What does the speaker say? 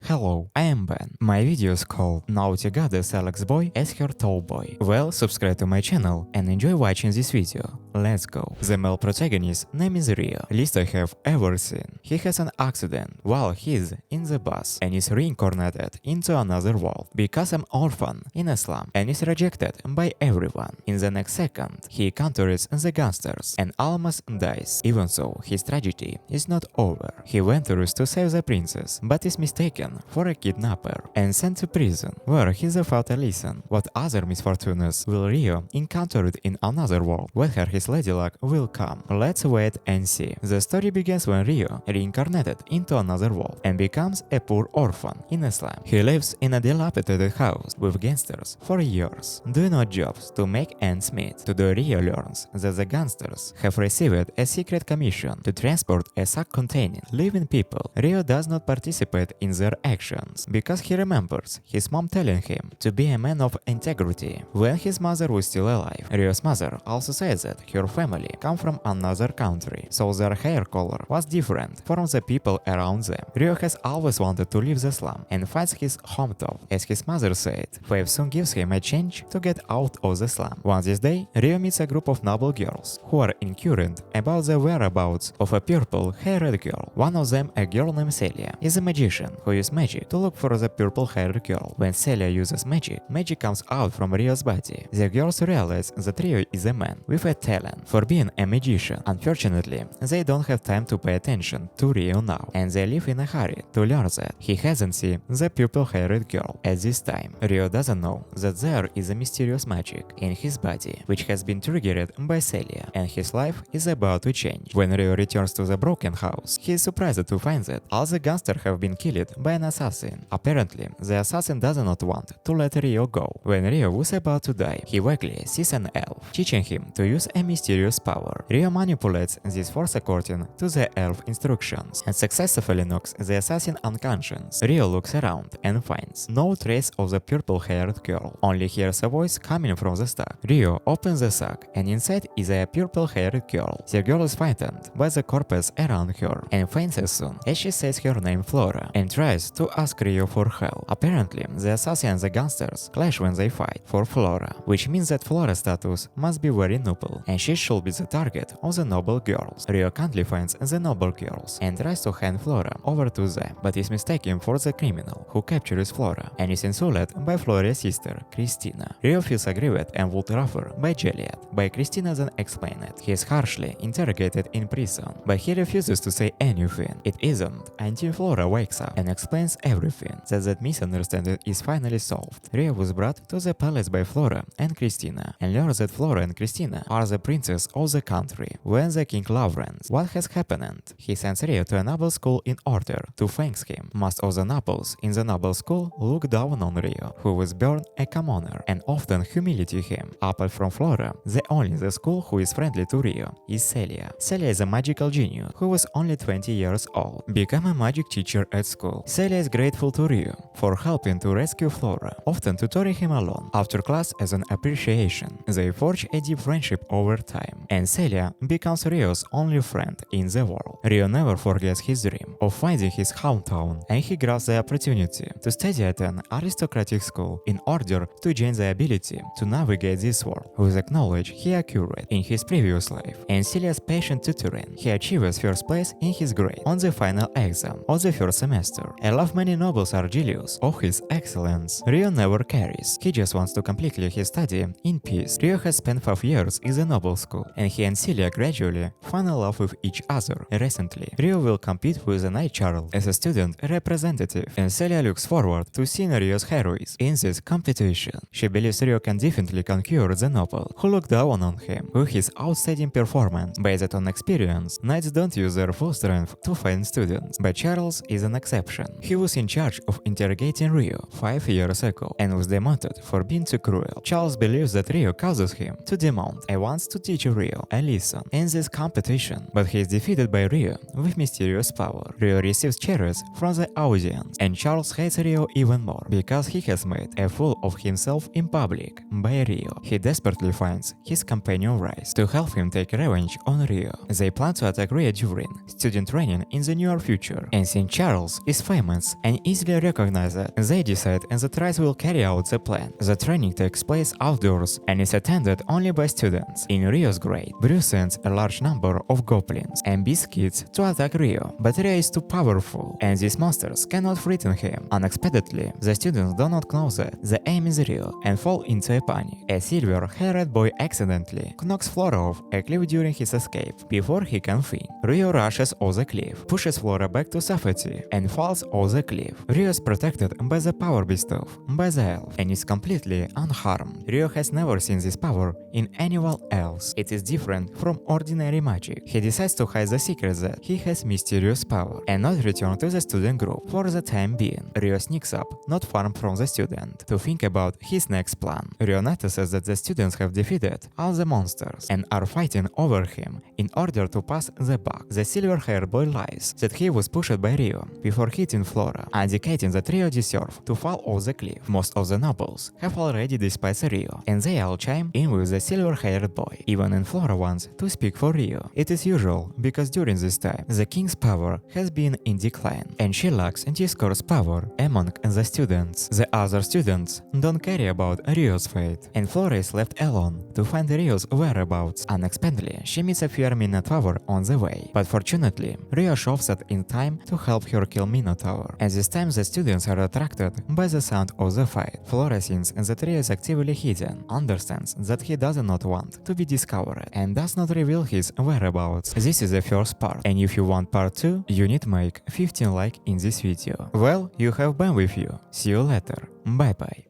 Hello, I am Ben. My video is called Naughty Goddess Alex Boy as her Toyboy. Well, subscribe to my channel and enjoy watching this video. Let's go. The male protagonist name is Rio, least I have ever seen. He has an accident while he's in the bus and is reincarnated into another world, becomes an orphan in a slum and is rejected by everyone. In the next second, he encounters the gangsters and almost dies. Even so, his tragedy is not over. He ventures to save the princess, but is mistaken for a kidnapper and sent to prison, where he's about to listen what other misfortunes will Rio encounter in another world, whether his lady luck will come. Let's wait and see. The story begins when Rio reincarnated into another world and becomes a poor orphan in a slum. He lives in a dilapidated house with gangsters for years, doing odd jobs to make ends meet. Today Rio learns that the gangsters have received a secret commission to transport a sack containing living people. Rio does not participate in their actions because he remembers his mom telling him to be a man of integrity when his mother was still alive. Rio's mother also said that her family come from another country, so their hair color was different from the people around them. Rio has always wanted to leave the slum and finds his hometown, as his mother said. Fate soon gives him a chance to get out of the slum. One this day, Rio meets a group of noble girls who are incurious about the whereabouts of a purple-haired girl. One of them, a girl named Celia, is a magician who uses magic to look for the purple-haired girl. When Celia uses magic, magic comes out from Rio's body. The girls realize that Rio is a man with a talent for being a magician. Unfortunately, they don't have time to pay attention to Rio now, and they live in a hurry to learn that he hasn't seen the purple-haired girl at this time. Rio doesn't know that there is a mysterious magic in his body, which has been triggered by Celia, and his life is about to change. When Rio returns to the broken house, he is surprised to find that all the gangsters have been killed by an assassin. Apparently, the assassin does not want to let Rio go. When Rio was about to die, he vaguely sees an elf, teaching him to use a mysterious power. Rio manipulates this force according to the elf instructions and successfully knocks the assassin unconscious. Rio looks around and finds no trace of the purple-haired girl, only hears a voice coming from the sack. Rio opens the sack and inside is a purple-haired girl. The girl is frightened by the corpse around her and faints as soon as she says her name Flora and tries to ask Rio for help. Apparently, the assassin and the gangsters clash when they fight for Flora, which means that Flora's status must be very noble and she should be the target of the noble girls. Rio kindly finds the noble girls and tries to hand Flora over to them, but is mistaken for the criminal who captures Flora and is insulted by Flora's sister, Christina. Rio feels aggrieved and would rather by Juliet, but Christina then explains it. He is harshly interrogated in prison, but he refuses to say anything. It isn't until Flora wakes up and explains everything that misunderstanding is finally solved. Rio was brought to the palace by Flora and Christina and learns that Flora and Christina are the princes of the country. When the king learns what has happened, he sends Rio to a noble school in order to thank him. Most of the nobles in the noble school look down on Rio, who was born a commoner, and often humiliate him. Apart from Flora, the only in the school who is friendly to Rio is Celia. Celia is a magical genius who was only 20 years old, become a magic teacher at school. Celia is grateful to Rio for helping to rescue Flora, often tutoring him alone. After class as an appreciation, they forge a deep friendship over time, and Celia becomes Rio's only friend in the world. Rio never forgets his dream of finding his hometown, and he grabs the opportunity to study at an aristocratic school in order to gain the ability to navigate this world with the knowledge he acquired in his previous life. And Celia's patient tutoring, he achieves first place in his grade on the final exam of the first semester. Although many nobles are jealous of his excellence, Rio never cares. He just wants to complete his study in peace. Rio has spent 5 years in the noble school, and he and Celia gradually fall in love with each other. Recently, Rio will compete with the Night Charles as a student representative, and Celia looks forward to seeing Rio's heroism in this competition. She believes Rio can definitely conquer the noble, who look down on him with his outstanding performance. Based on experience, knights don't use their full strength to find students, but Charles is an exception. He was in charge of interrogating Rio 5 years ago and was demoted for being too cruel. Charles believes that Rio causes him to demount and wants to teach Rio a lesson in this competition, but he is defeated by Rio with mysterious power. Rio receives cheers from the audience, and Charles hates Rio even more because he has made a fool of himself in public by Rio. He desperately finds his companion Rice to help him take revenge on Rio. They plan to attack Rio during student training in the near future, and since Charles is famous students and easily recognize it. They decide and the tries will carry out the plan. The training takes place outdoors and is attended only by students. In Rio's grade, Bruce sends a large number of goblins and beast kids to attack Rio, but Rio is too powerful and these monsters cannot threaten him. Unexpectedly, the students do not know that the aim is Rio and fall into a panic. A silver-haired boy accidentally knocks Flora off a cliff during his escape. Before he can think, Rio rushes off the cliff, pushes Flora back to safety, and falls off the cliff. Rio is protected by the power bestowed by the elf and is completely unharmed. Rio has never seen this power in anyone else. It is different from ordinary magic. He decides to hide the secret that he has mysterious power and not return to the student group for the time being. Rio sneaks up not far from the student to think about his next plan. Rio notices that the students have defeated all the monsters and are fighting over him in order to pass the buck. The silver-haired boy lies that he was pushed by Rio before hitting Flora, indicating that Rio deserved to fall off the cliff. Most of the nobles have already despised Rio, and they all chime in with the silver-haired boy. Even in Flora wants to speak for Rio. It is usual because during this time the king's power has been in decline, and she lacks discourse power among the students. The other students don't care about Rio's fate, and Flora is left alone to find Rio's whereabouts. Unexpectedly, she meets a fierce Minotaur on the way, but fortunately, Rio shows up in time to help her kill Minotaur. At this time, the students are attracted by the sound of the fight. Flora sees that Rio is actively hidden, understands that he does not want to be discovered, and does not reveal his whereabouts. This is the first part, and if you want part 2, you need to make 15 likes in this video. Well, you have been with you. See you later. Bye bye.